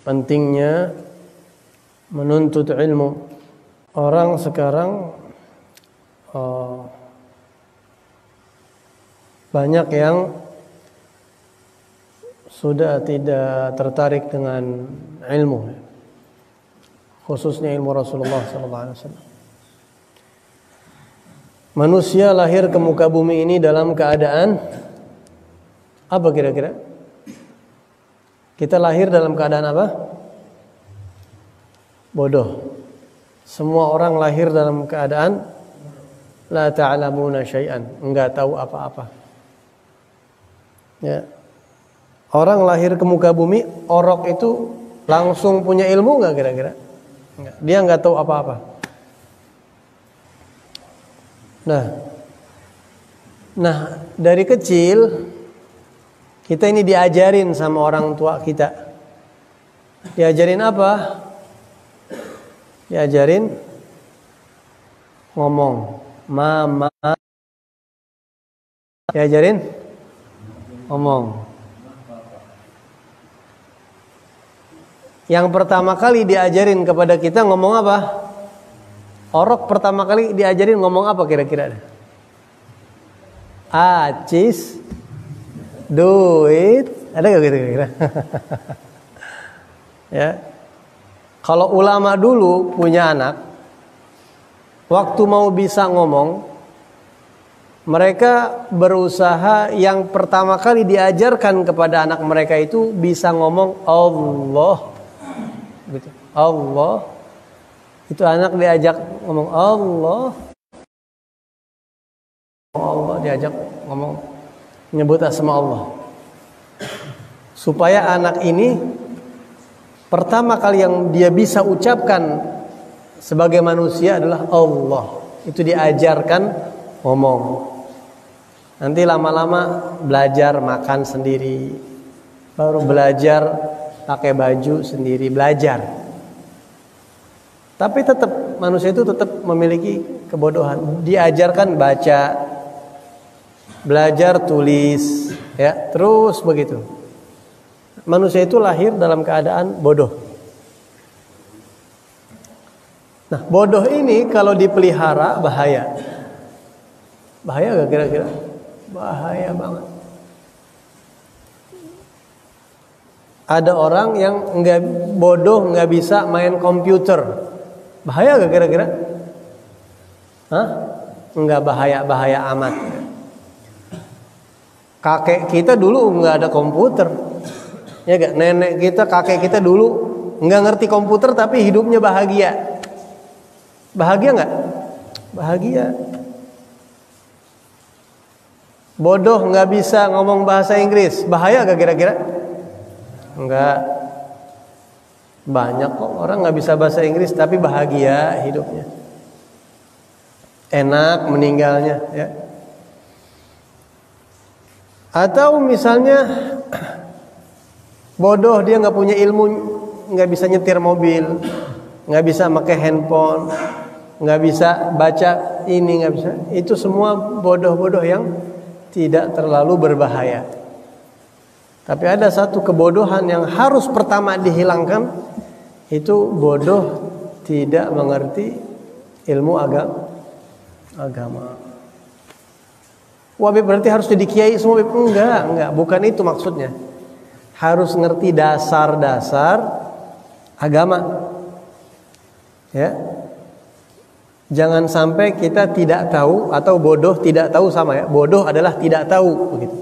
pentingnya menuntut ilmu. Orang sekarang banyak yang sudah tidak tertarik dengan ilmu, khususnya ilmu Rasulullah SAW. Manusia lahir ke muka bumi ini dalam keadaan apa kira-kira? Kita lahir dalam keadaan apa? Bodoh. Semua orang lahir dalam keadaan la ta'lamuna syai'an, enggak tahu apa-apa. Ya. Orang lahir ke muka bumi, orok itu langsung punya ilmu enggak kira-kira? Enggak. Dia enggak tahu apa-apa. Nah, dari kecil kita ini diajarin sama orang tua kita. Diajarin apa? Diajarin ngomong, mama. Diajarin ngomong. Yang pertama kali diajarin kepada kita ngomong apa? Orok pertama kali diajarin ngomong apa kira-kira? Acis, duit, ada gak kira-kira? Ya. Kalau ulama dulu punya anak, waktu mau bisa ngomong, mereka berusaha yang pertama kali diajarkan kepada anak mereka itu bisa ngomong Allah, gitu. Allah, itu anak diajak ngomong Allah, diajak ngomong nyebut asma Allah, supaya anak ini pertama kali yang dia bisa ucapkan sebagai manusia adalah Allah. Itu diajarkan ngomong. Nanti lama-lama belajar makan sendiri, baru belajar pakai baju sendiri, belajar. Tapi tetap manusia itu tetap memiliki kebodohan. Diajarkan baca, belajar tulis, ya, terus begitu. Manusia itu lahir dalam keadaan bodoh. Nah, bodoh ini kalau dipelihara bahaya. Bahaya gak kira-kira? Bahaya banget. Ada orang yang bodoh nggak bisa main komputer. Bahaya gak kira-kira? Hah? Nggak bahaya amat. Kakek kita dulu nggak ada komputer. Ya gak? Nenek kita, kakek kita dulu nggak ngerti komputer tapi hidupnya bahagia. Bahagia nggak? Bahagia. Bodoh nggak bisa ngomong bahasa Inggris, bahaya gak kira-kira? Enggak. Banyak kok orang nggak bisa bahasa Inggris tapi bahagia hidupnya, enak meninggalnya, ya. Atau misalnya bodoh, dia nggak punya ilmu, nggak bisa nyetir mobil, nggak bisa pakai handphone, nggak bisa baca ini, nggak bisa. Itu semua bodoh-bodoh yang tidak terlalu berbahaya. Tapi ada satu kebodohan yang harus pertama dihilangkan, itu bodoh tidak mengerti ilmu agama. Wah, berarti harus jadi kiai semua? Enggak, bukan itu maksudnya. Harus ngerti dasar-dasar agama. Ya. Jangan sampai kita tidak tahu, atau bodoh tidak tahu sama ya. Bodoh adalah tidak tahu, begitu.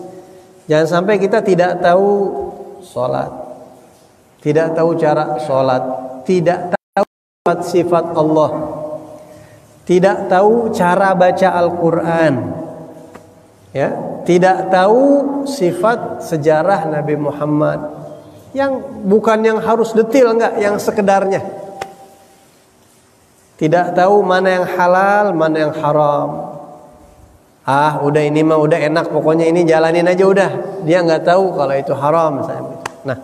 Jangan sampai kita tidak tahu sholat, tidak tahu cara sholat, tidak tahu sifat Allah, tidak tahu cara baca Al-Quran, ya, tidak tahu sifat sejarah Nabi Muhammad, yang bukan yang harus detail, enggak, yang sekedarnya. Tidak tahu mana yang halal, mana yang haram. Udah ini mah udah enak, pokoknya ini jalanin aja udah. Dia nggak tahu kalau itu haram misalnya. Nah,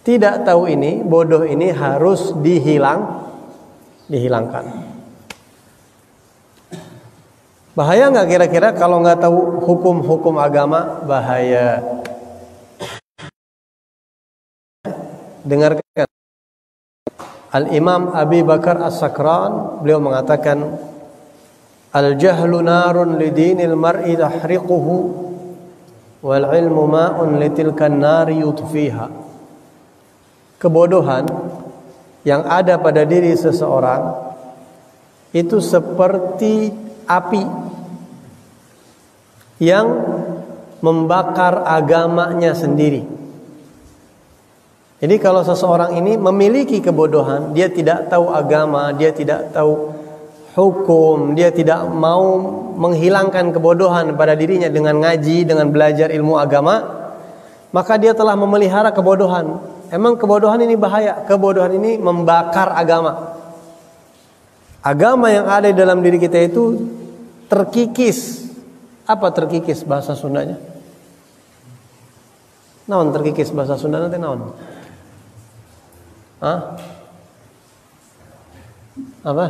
tidak tahu ini, bodoh ini harus dihilangkan. Bahaya nggak kira-kira kalau nggak tahu hukum-hukum agama? Bahaya. Dengarkan. Al-Imam Abi Bakar As-Sakran, beliau mengatakan, al-jahlu narun lidinil mar'i tahriquhu wal ilmu ma'un litilkan nari yutfiha. Kebodohan yang ada pada diri seseorang itu seperti api yang membakar agamanya sendiri. Jadi kalau seseorang ini memiliki kebodohan, dia tidak tahu agama, dia tidak tahu hukum, dia tidak mau menghilangkan kebodohan pada dirinya dengan ngaji, dengan belajar ilmu agama, maka dia telah memelihara kebodohan. Emang kebodohan ini bahaya. Kebodohan ini membakar agama. Agama yang ada di dalam diri kita itu terkikis. Apa terkikis bahasa Sundanya? Naon terkikis bahasa Sunda nanti naon? Hah? Apa?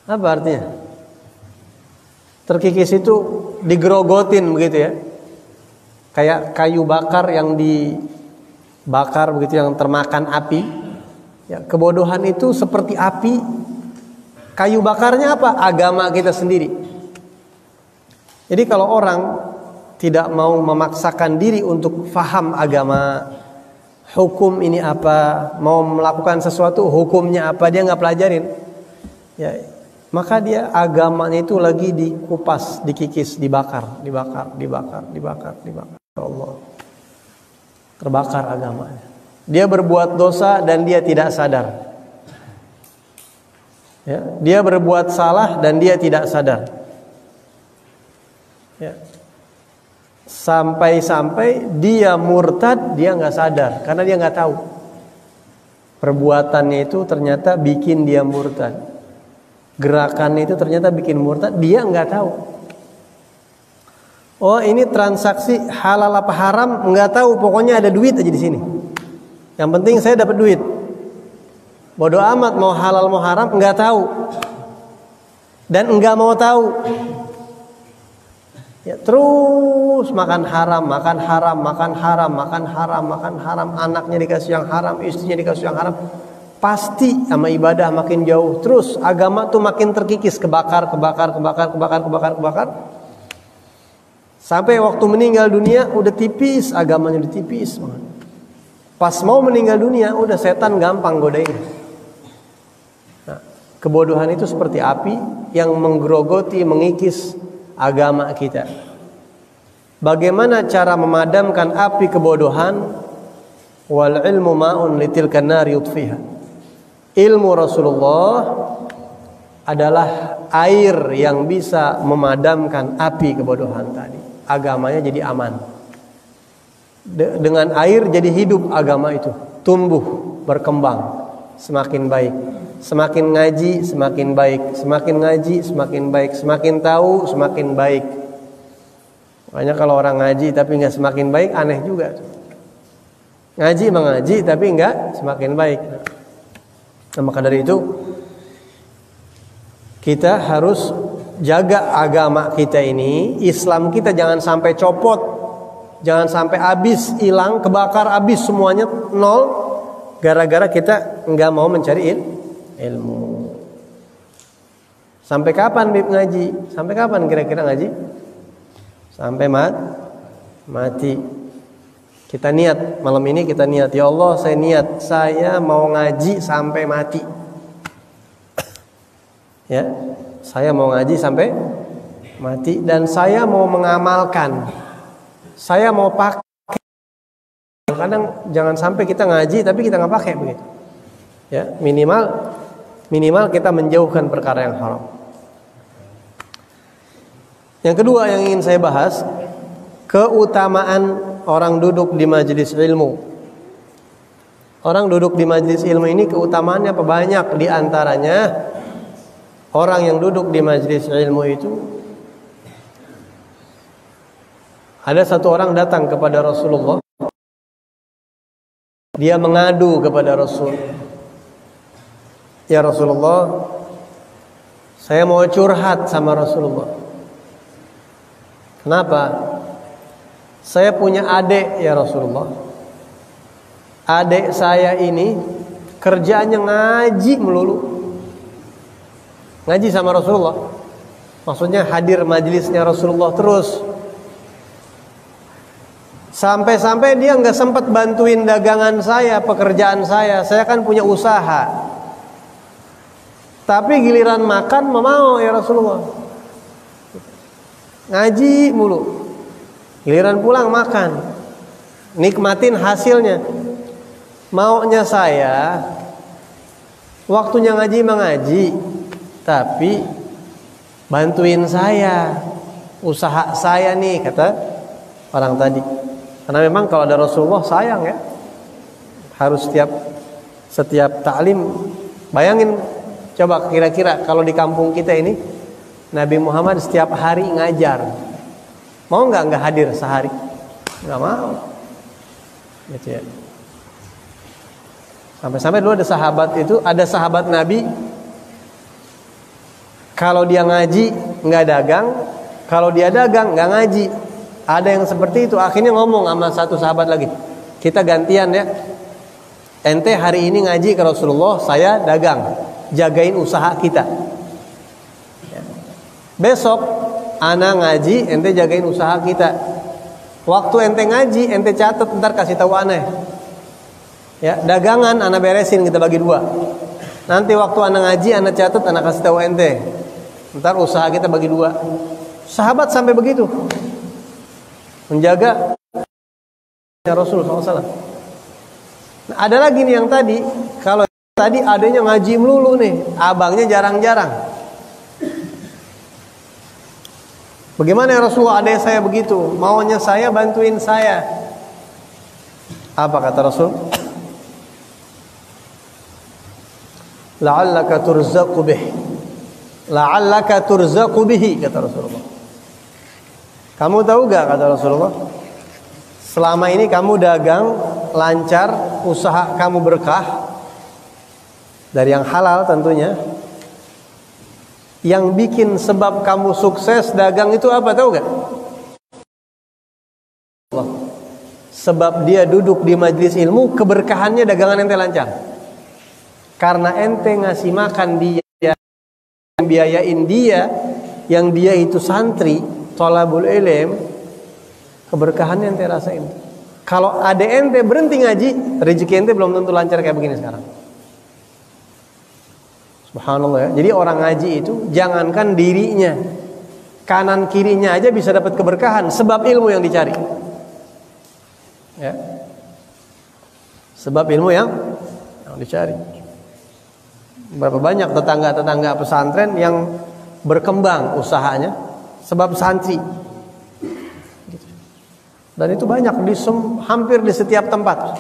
Apa artinya? Terkikis itu digerogotin begitu ya. Kayak kayu bakar yang dibakar begitu, yang termakan api. Ya, kebodohan itu seperti api. Kayu bakarnya apa? Agama kita sendiri. Jadi kalau orang tidak mau memaksakan diri untuk faham agama, hukum ini apa, mau melakukan sesuatu hukumnya apa, dia nggak pelajarin, ya, maka dia agamanya itu lagi dikupas, dikikis, dibakar. Allah, terbakar agamanya. Dia berbuat dosa dan dia tidak sadar. Ya, dia berbuat salah dan dia tidak sadar. Ya. Sampai-sampai dia murtad, dia nggak sadar karena dia nggak tahu perbuatannya itu ternyata bikin dia murtad, gerakannya itu ternyata bikin murtad, dia nggak tahu. Oh, ini transaksi halal apa haram nggak tahu, pokoknya ada duit aja di sini. Yang penting saya dapat duit. Bodoh amat mau halal mau haram, nggak tahu dan nggak mau tahu. Ya, terus makan haram, anaknya dikasih yang haram, istrinya dikasih yang haram. Pasti sama ibadah makin jauh. Terus agama tuh makin terkikis, kebakar. Sampai waktu meninggal dunia udah tipis, agamanya udah tipis banget. Pas mau meninggal dunia udah setan gampang godain. Nah, kebodohan itu seperti api yang menggerogoti, mengikis agama kita. Bagaimana cara memadamkan api kebodohan? Wal ilmu ma'un litilkan nari yutfiha. Ilmu Rasulullah adalah air yang bisa memadamkan api kebodohan tadi. Agamanya jadi aman. Dengan air jadi hidup agama itu, tumbuh, berkembang, semakin baik. Semakin ngaji semakin baik, semakin ngaji semakin baik, semakin tahu semakin baik. Makanya kalau orang ngaji tapi nggak semakin baik, aneh juga. Ngaji mengaji tapi nggak semakin baik. Nah, maka dari itu kita harus jaga agama kita ini, Islam kita jangan sampai copot, jangan sampai habis, hilang, kebakar, habis semuanya nol, gara-gara kita nggak mau mencari ilmu. Sampai kapan Bib ngaji? Sampai kapan kira-kira ngaji? Sampai mati. Kita niat malam ini, kita niat, ya Allah saya niat, saya mau ngaji sampai mati. Ya, saya mau ngaji sampai mati dan saya mau mengamalkan. Saya mau pakai. Kadang jangan sampai kita ngaji tapi kita nggak pakai begitu. Ya, minimal kita menjauhkan perkara yang haram. Yang kedua yang ingin saya bahas, keutamaan orang duduk di majelis ilmu. Orang duduk di majelis ilmu ini keutamaannya apa? Banyak. Di antaranya orang yang duduk di majelis ilmu itu, ada satu orang datang kepada Rasulullah. Dia mengadu kepada Rasul. Ya Rasulullah, saya mau curhat sama Rasulullah. Kenapa? Saya punya adik ya Rasulullah. Adik saya ini kerjaannya ngaji melulu. Ngaji sama Rasulullah. Maksudnya hadir majelisnya Rasulullah terus. Sampai-sampai dia nggak sempat bantuin dagangan saya, pekerjaan saya. Saya kan punya usaha. Tapi giliran makan mau ya Rasulullah. Ngaji mulu. Giliran pulang makan. Nikmatin hasilnya. Maunya saya waktunya ngaji mengaji, tapi bantuin saya usaha saya nih, kata orang tadi. Karena memang kalau ada Rasulullah sayang ya, harus setiap taklim. Bayangin coba kira-kira kalau di kampung kita ini Nabi Muhammad setiap hari ngajar, mau nggak hadir sehari? Nggak mau, gitu ya. Sampai-sampai dulu ada sahabat Nabi, kalau dia ngaji nggak dagang, kalau dia dagang nggak ngaji. Ada yang seperti itu. Akhirnya ngomong sama satu sahabat lagi, kita gantian ya, ente hari ini ngaji ke Rasulullah, saya dagang, jagain usaha kita. Besok ana ngaji, ente jagain usaha kita. Waktu ente ngaji, ente catat, ntar kasih tahu aneh. Ya, dagangan anak beresin, kita bagi dua. Nanti waktu anak ngaji, anak catat, anak kasih tahu ente. Ntar usaha kita bagi dua. Sahabat sampai begitu, menjaga Rasul SAW. Nah, ada lagi nih yang tadi, kalau tadi adanya ngaji melulu nih, abangnya jarang-jarang. Bagaimana ya Rasulullah, adek saya begitu, maunya saya bantuin saya. Apa kata Rasul? La'allaka turzaqu bih. La'allaka turzaqu bihi, kata Rasulullah. Kamu tahu gak, kata Rasulullah, selama ini kamu dagang lancar, usaha kamu berkah dari yang halal tentunya. Yang bikin sebab kamu sukses dagang itu apa, tahu gak? Sebab dia duduk di majelis ilmu, keberkahannya dagangan ente lancar. Karena ente ngasih makan dia, biayain dia, yang dia itu santri, thalabul ilm, keberkahannya ente rasain. Kalau ada ente berhenti ngaji, rezeki ente belum tentu lancar kayak begini sekarang. Subhanallah ya. Jadi orang ngaji itu jangankan dirinya, kanan kirinya aja bisa dapat keberkahan sebab ilmu yang dicari. Ya. Sebab ilmu yang dicari. Berapa banyak tetangga-tetangga pesantren yang berkembang usahanya sebab santri. Dan itu banyak hampir di setiap tempat.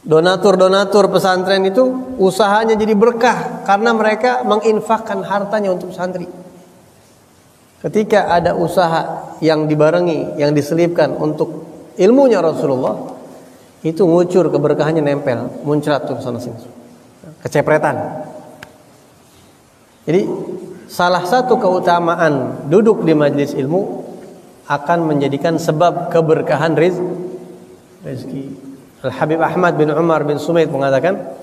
Donatur-donatur pesantren itu usahanya jadi berkah karena mereka menginfakkan hartanya untuk santri. Ketika ada usaha yang dibarengi, yang diselipkan untuk ilmunya Rasulullah, itu ngucur, keberkahannya nempel, muncrat tuh sana sini. Kecepretan. Jadi salah satu keutamaan duduk di majelis ilmu akan menjadikan sebab keberkahan rezeki. Al-Habib Ahmad bin Umar bin Sumaid mengatakan,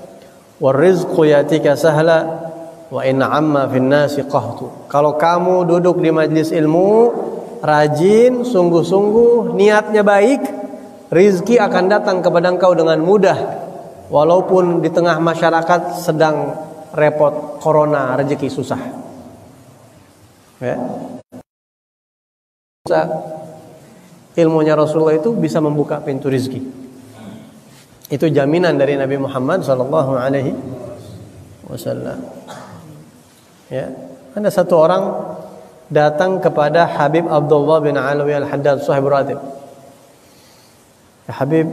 "War-rizqu yatika sahla wa inna amma fin nasi qahtu." Kalau kamu duduk di majelis ilmu, rajin, sungguh-sungguh, niatnya baik, rizki akan datang kepada engkau dengan mudah. Walaupun di tengah masyarakat sedang repot corona, rezeki susah. Ya. Ilmunya Rasulullah itu bisa membuka pintu rizki. Itu jaminan dari Nabi Muhammad sallallahu alaihi wasallam. Ya, ada satu orang datang kepada Habib Abdullah bin Alawi Al-Haddad sahib Ratib. Ya Habib,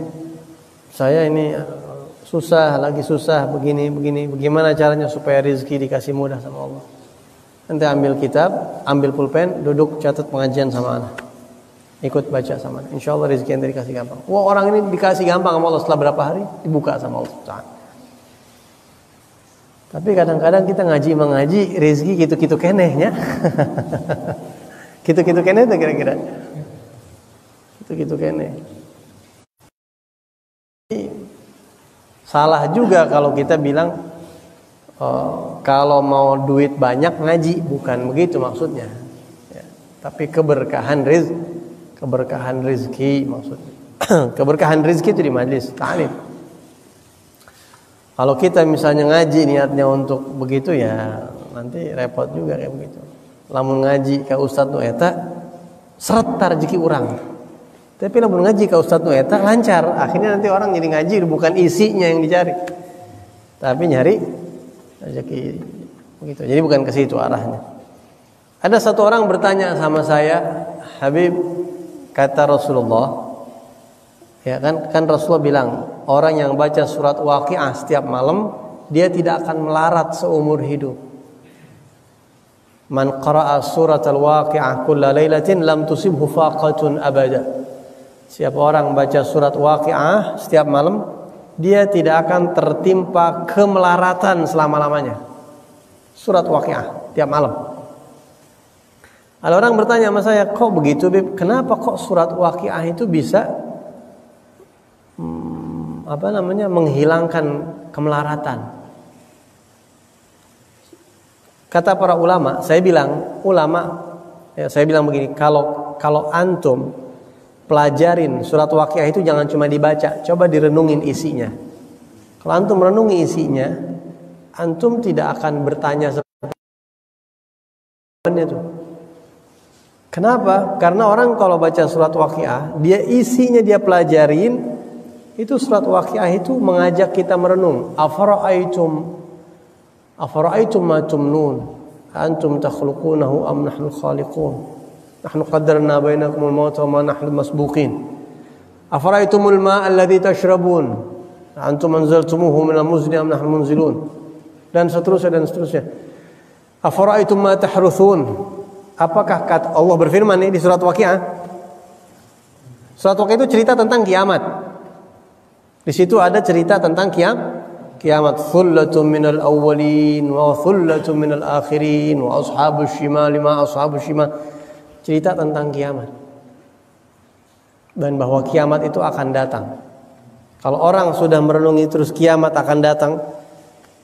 saya ini lagi susah begini. Bagaimana caranya supaya rezeki dikasih mudah sama Allah? Nanti ambil kitab, ambil pulpen, duduk catat pengajian sama anak. Ikut baca sama anak. Insyaallah rezeki ente dikasih gampang. Wah, orang ini dikasih gampang sama Allah, setelah berapa hari dibuka sama Allah. Tapi kadang-kadang kita mengaji rezeki gitu-gitu kenehnya. Gitu-gitu keneh tuh kira-kira. Gitu-gitu keneh. salah juga kalau kita bilang kalau mau duit banyak ngaji, bukan begitu maksudnya. Ya, tapi keberkahan rezeki maksudnya. Keberkahan rezeki itu di majelis ta'lim. Kalau kita misalnya ngaji niatnya untuk begitu ya nanti repot juga kayak begitu. Lamun ngaji ka ustaz nu eta seret rezeki urang. Tapi lamun ngaji ka ustaz nu eta lancar. Akhirnya nanti orang jadi ngaji bukan isinya yang dicari. Tapi nyari rezeki begitu. Jadi bukan ke situ arahnya. Ada satu orang bertanya sama saya, "Habib, kata Rasulullah, ya kan Rasulullah bilang, orang yang baca surat Waqiah setiap malam, dia tidak akan melarat seumur hidup. Man qara'a surat al-Waqiah kulla lailatin lam tusibhu faqatun abada." Siapa orang baca surat Waqiah setiap malam, dia tidak akan tertimpa kemelaratan selama-lamanya. Surat Waqiah tiap malam. Ada orang bertanya sama saya, "Kok begitu, Bib? Kenapa kok surat Waqiah itu bisa menghilangkan kemelaratan?" Kata para ulama, saya bilang begini, kalau antum pelajarin surat Waqiah itu jangan cuma dibaca, coba direnungin isinya. Kalau antum renungi isinya, antum tidak akan bertanya sebenarnya tuh. Kenapa? Karena orang kalau baca surat Waqiah, isinya dia pelajarin, itu surat Waqiah itu mengajak kita merenung. Afara'aitum ma tumnun, antum takhluqunahu am nahnu khaliqun. Nahnu qaddarna bainakumul mauta wa ma nahnu masbuqin. Afara'aitumul ma'a alladhi tashrabun, antum anzaltumuhu minal muzni am nahnu munzilun. Dan seterusnya. Afara'aitum ma tahruthun. Apakah kata Allah berfirman nih di surat Waqiah? Surat Waqiah itu cerita tentang kiamat. Di situ ada cerita tentang kiamat. Thullatun minal awwalin wa thullatun minal akhirin wa ashabus shimal ma ashabus shimal. Cerita tentang kiamat. Dan bahwa kiamat itu akan datang. Kalau orang sudah merenungi terus kiamat akan datang,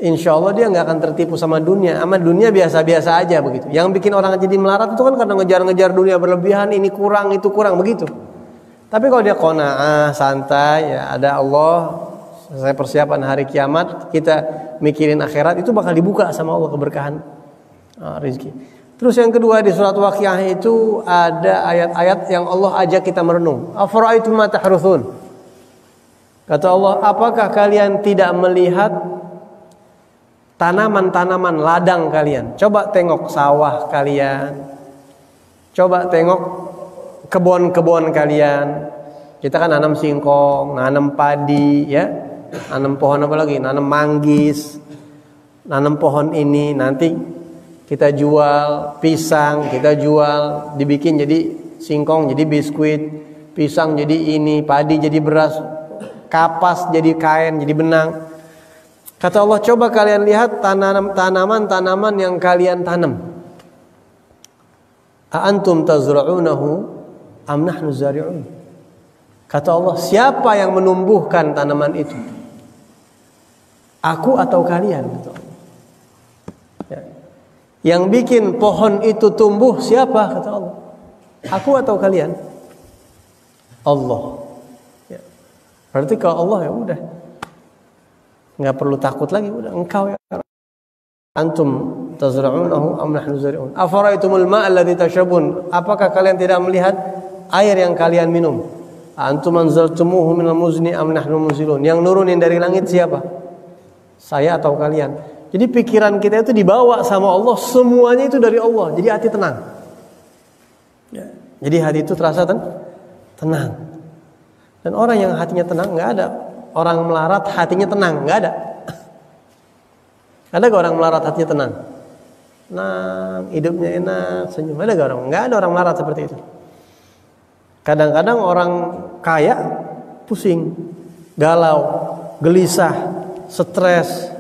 insya Allah dia nggak akan tertipu sama dunia. Sama dunia biasa-biasa aja begitu. Yang bikin orang jadi melarat itu kan karena ngejar-ngejar dunia berlebihan, ini kurang, itu kurang begitu. Tapi kalau dia qanaah, santai, ya ada Allah, saya persiapan hari kiamat, kita mikirin akhirat, itu bakal dibuka sama Allah keberkahan rezeki. Terus yang kedua di surat Waqiah itu ada ayat-ayat yang Allah ajak kita merenung. Afara'aitum ma tahruthun. Kata Allah, apakah kalian tidak melihat tanaman-tanaman ladang kalian? Coba tengok sawah kalian. Coba tengok kebun-kebun kalian. Kita kan nanam singkong, nanam padi, ya. Nanam pohon apa lagi? Nanam manggis. Nanam pohon ini, nanti kita jual pisang, kita jual, dibikin jadi singkong, jadi biskuit, pisang jadi ini, padi jadi beras, kapas jadi kain, jadi benang. Kata Allah, coba kalian lihat tanaman-tanaman yang kalian tanam. Aantum tazra'unahu am nahnu zari'un. Kata Allah, siapa yang menumbuhkan tanaman itu? Aku atau kalian? Kata Allah. Ya. Yang bikin pohon itu tumbuh siapa? Kata Allah. Aku atau kalian? Allah. Ya. Berarti kalau Allah ya udah, nggak perlu takut lagi, udah engkau ya. Antum tazra'unahu am nahnu zari'un. Afara'aitumul ma'a alladhi tashrabun. Apakah kalian tidak melihat air yang kalian minum? Antum anzaltumuhu minal muzni am nahnu munzilun. Yang nurunin dari langit siapa? Saya atau kalian? Jadi pikiran kita itu dibawa sama Allah, semuanya itu dari Allah. Jadi hati tenang. Ya. Jadi hati itu terasa tenang. Dan orang yang hatinya tenang nggak ada. Orang melarat hatinya tenang, nggak ada. Ada gak orang melarat hatinya tenang? Nah, hidupnya enak, senyum. Ada gak orang? Nggak ada orang melarat seperti itu. Kadang-kadang orang kaya pusing, galau, gelisah, stres,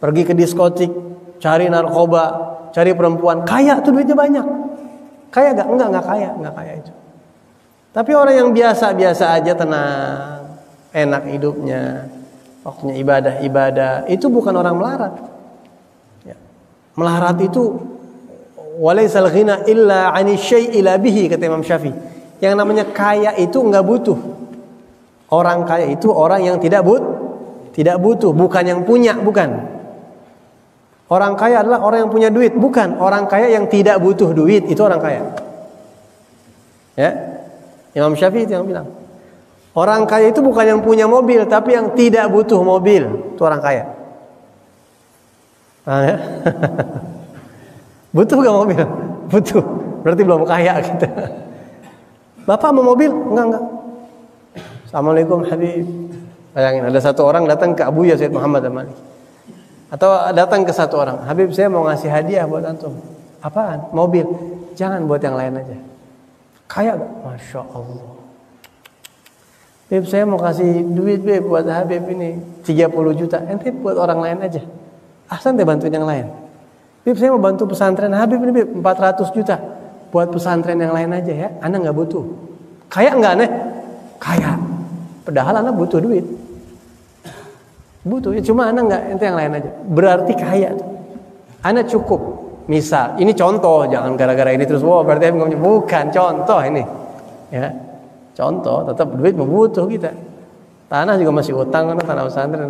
pergi ke diskotik, cari narkoba, cari perempuan. Kaya tuh duitnya banyak. Kaya gak? Enggak kaya itu. Tapi orang yang biasa-biasa aja tenang. enak hidupnya, waktunya ibadah, itu bukan orang melarat. Ya. Melarat itu walaisal ghina illa 'ani syai'i la bihi, kata Imam Syafi'i. Yang namanya kaya itu enggak butuh. Orang kaya itu orang yang tidak butuh, bukan yang punya, bukan. Orang kaya adalah orang yang punya duit, bukan orang kaya yang tidak butuh duit, itu orang kaya. Ya. Imam Syafi'i itu yang bilang. Orang kaya itu bukan yang punya mobil, tapi yang tidak butuh mobil, itu orang kaya. Paham ya? Butuh gak mobil? Butuh. Berarti belum kaya kita. Bapak mau mobil? Enggak. Assalamualaikum Habib. Bayangin ada satu orang datang ke Abuya Said Muhammad Amali. Atau datang ke satu orang, Habib saya mau ngasih hadiah buat antum. Apaan? Mobil. Jangan buat yang lain aja. Kaya gak? Masya Allah. Habib saya mau kasih duit buat Habib ini 30 juta. Ente buat orang lain aja. Ahsan deh bantuin yang lain. Habib saya mau bantu pesantren Habib ini Habib 400 juta. Buat pesantren yang lain aja ya. Anda gak butuh. Kaya gak aneh? Kaya. Padahal Anda butuh duit. Butuh ya, cuma Anda nggak, ente yang lain aja. Berarti kaya. Anda cukup. Misal, ini contoh, jangan gara-gara ini terus berarti bukan contoh ini. Ya. Contoh, tetap duit membutuh kita. Tanah juga masih utang, kan tanah pesantren.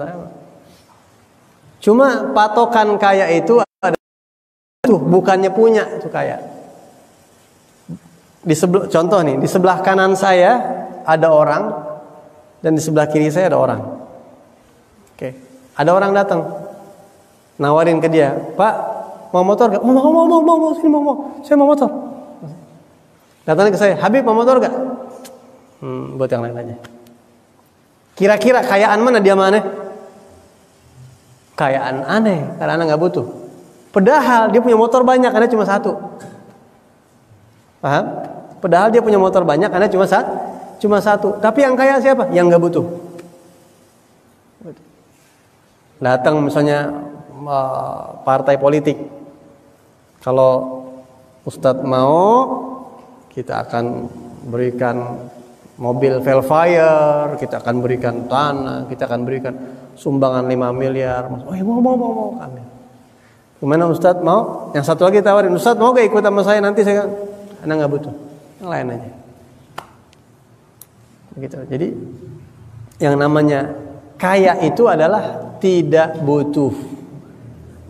Cuma patokan kaya itu ada bukannya punya, itu kaya. Contoh nih, di sebelah kanan saya ada orang dan di sebelah kiri saya ada orang. Oke. Ada orang datang nawarin ke dia, Pak mau motor gak? Mau, sini mau, saya mau motor. Datang ke saya, Habib mau motor gak? Buat yang lain aja. Kira-kira kayaan mana dia mana? Kayaan aneh, karena Anda nggak butuh. Padahal dia punya motor banyak, Anda cuma satu. Paham? Padahal dia punya motor banyak, Anda cuma satu. Tapi yang kaya siapa? Yang nggak butuh. Datang misalnya partai politik, kalau Ustadz mau, kita akan berikan mobil Velfire, kita akan berikan tanah, kita akan berikan sumbangan 5 miliar. Oh ya mau kami. Gimana Ustadz mau? Yang satu lagi tawarin, Ustadz mau gak ikut sama saya nanti saya? Anda nggak butuh, yang lain aja. Begitu. Jadi yang namanya kaya itu adalah tidak butuh,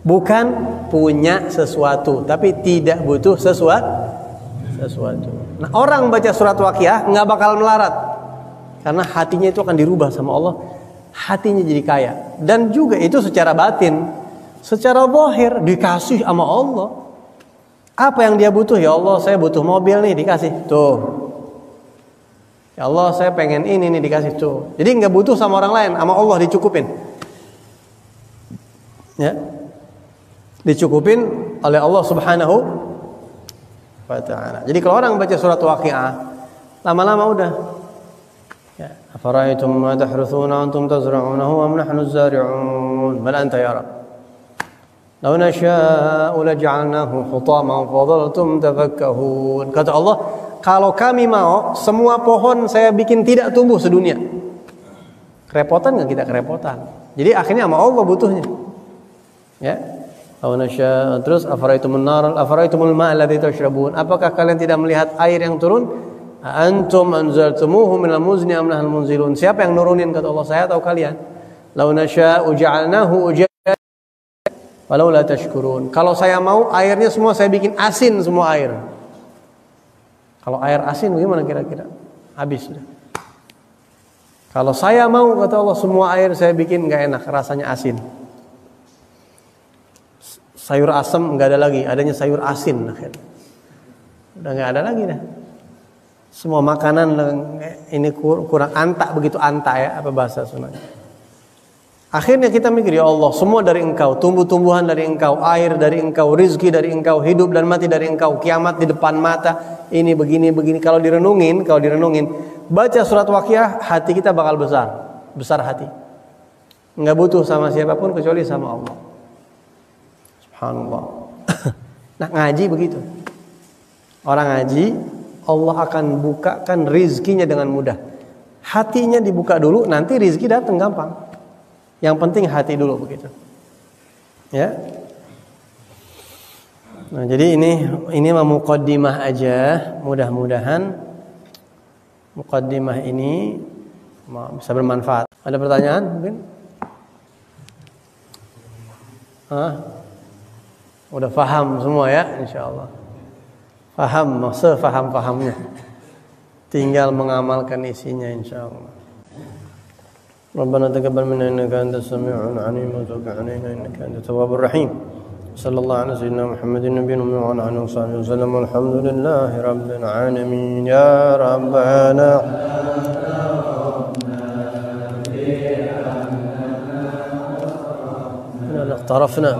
bukan punya sesuatu, tapi tidak butuh sesuatu. Nah, orang baca surat Waqiah nggak bakal melarat, karena hatinya itu akan dirubah sama Allah, hatinya jadi kaya. Dan juga itu secara batin, secara zahir dikasih sama Allah. Apa yang dia butuh? Ya Allah, saya butuh mobil nih, dikasih tuh. Ya Allah, saya pengen ini nih, dikasih tuh. Jadi nggak butuh sama orang lain, sama Allah dicukupin. Ya, dicukupin oleh Allah Subhanahu wa ta'ala. Jadi kalau orang baca surat Waqiah, lama-lama udah. Ya, afara'aytum ma tahruthuna antum tazra'unahu am nahnu az-zari'un bal anta ya rab. Law nasha'u laj'alnahu hutaman fadhaltum tafakkahun. Kata Allah, kalau kami mau, semua pohon saya bikin tidak tumbuh sedunia. Kerepotan enggak kita kerepotan. Jadi akhirnya sama Allah butuhnya. Ya. Law nasha'u, terus afara'aytumul nar afara'aytumul ma'a alladhi tashrabun. Apakah kalian tidak melihat air yang turun? Antum anzaltumuhu minal muzni am nahnul munzilun. Siapa yang nurunin? Kata Allah, saya atau kalian? Law nasha'u ja'alnahu ujajan walau la tashkurun. Kalau saya mau, airnya semua saya bikin asin semua air. Kalau air asin gimana kira-kira? Habis sudah. Kalau saya mau, kata Allah, semua air saya bikin enggak enak, rasanya asin. Sayur asam enggak ada lagi, adanya sayur asin akhirnya. Udah enggak ada lagi dah. Semua makanan ini kurang anta, begitu anta ya, apa bahasa Sundanya. Akhirnya kita mikir, ya Allah, semua dari Engkau, tumbuh-tumbuhan dari Engkau, air dari Engkau, rizki dari Engkau, hidup dan mati dari Engkau, kiamat di depan mata, ini begini. Kalau direnungin, baca surat Waqiah, hati kita bakal besar hati. Enggak butuh sama siapapun kecuali sama Allah. Subhanallah. Nah, ngaji begitu. Orang ngaji, Allah akan bukakan rizkinya dengan mudah. Hatinya dibuka dulu, nanti rizki datang gampang. Yang penting hati dulu begitu. Ya. Nah, jadi ini muqaddimah aja, mudah-mudahan muqaddimah ini bisa bermanfaat. Ada pertanyaan mungkin? Udah paham semua ya, insyaallah. Paham, sefaham-fahamnya. Tinggal mengamalkan isinya insyaallah. Rabbana taqabbal minna innaka antas samiul alim wa tub 'alaina innaka antat tawwabur rahim. Sallallahu ala sayyidina Muhammadin nabiyina wa ala alihi wasallam. Alhamdulillahi rabbil alamin. Ya Rabbana اقترفنا